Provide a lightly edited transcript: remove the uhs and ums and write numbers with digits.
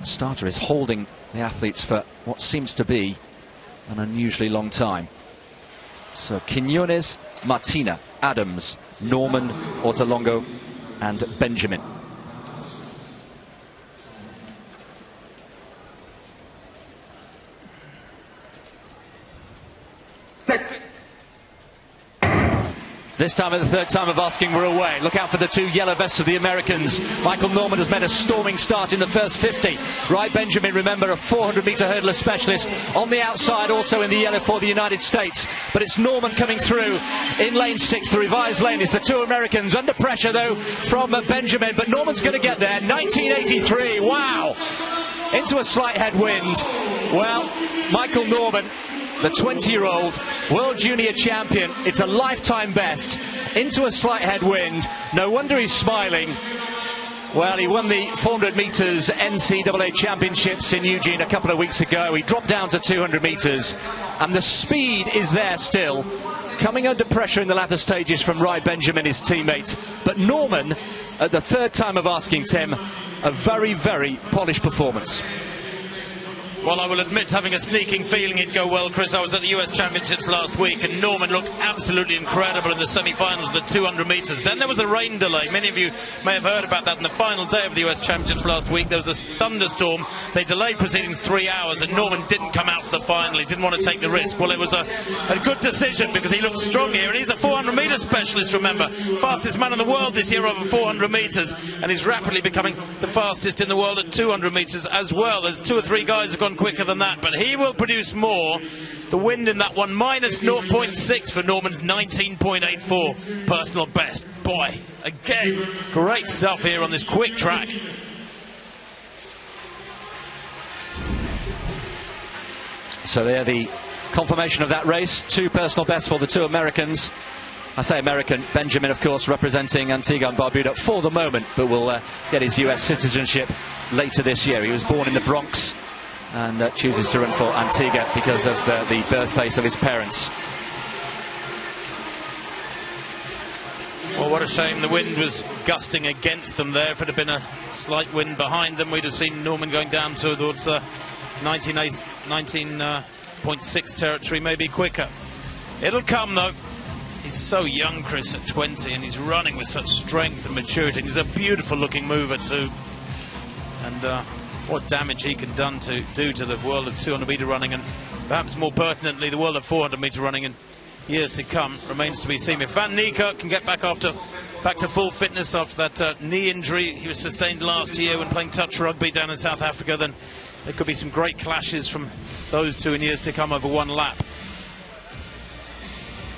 Starter is holding the athletes for what seems to be an unusually long time. So QUINONEZ, Martina, Adams, Norman, Ortolongo and Benjamin. This time at the third time of asking, we're away. Look out for the two yellow vests of the Americans. Michael Norman has made a storming start in the first 50. Rai Benjamin, remember, a 400-metre hurdler specialist on the outside, also in the yellow for the United States. But it's Norman coming through in lane 6. The revised lane is the two Americans. Under pressure, though, from Benjamin. But Norman's going to get there. 1983. Wow. Into a slight headwind. Well, Michael Norman, the 20-year-old world junior champion, it's a lifetime best, into a slight headwind. No wonder he's smiling. Well, he won the 400 metres NCAA championships in Eugene a couple of weeks ago. He dropped down to 200 metres, and the speed is there still. Coming under pressure in the latter stages from Rai Benjamin, his teammates. But Norman, at the third time of asking, Tim, a very, very polished performance. Well, I will admit having a sneaking feeling it'd go well, Chris. I was at the US Championships last week and Norman looked absolutely incredible in the semi-finals, the 200 metres. Then there was a rain delay. Many of you may have heard about that in the final day of the US Championships last week. There was a thunderstorm. They delayed proceedings 3 hours and Norman didn't come out for the final. He didn't want to take the risk. Well, it was a good decision because he looked strong here and he's a 400-metre specialist, remember. Fastest man in the world this year over 400 metres, and he's rapidly becoming the fastest in the world at 200 metres as well. There's 2 or 3 guys who've gone quicker than that, but he will produce more. The wind in that one, minus 0.6 for Norman's 19.84 personal best. Boy, again, great stuff here on this quick track. So there, the confirmation of that race. 2 personal bests for the 2 Americans. I say American, Benjamin, of course, representing Antigua and Barbuda for the moment, but will get his US citizenship later this year. He was born in the Bronx and chooses to run for Antigua because of the birthplace of his parents. Well, what a shame the wind was gusting against them there. If it had been a slight wind behind them, we'd have seen Norman going down towards 19.6 territory, maybe quicker. It'll come, though. He's so young, Chris, at 20, and he's running with such strength and maturity. He's a beautiful-looking mover, too. And what damage he can do to the world of 200-metre running, and perhaps more pertinently the world of 400-metre running in years to come, remains to be seen. If Van Niekerk can get back to full fitness after that knee injury he was sustained last year when playing touch rugby down in South Africa, then there could be some great clashes from those two in years to come over one lap.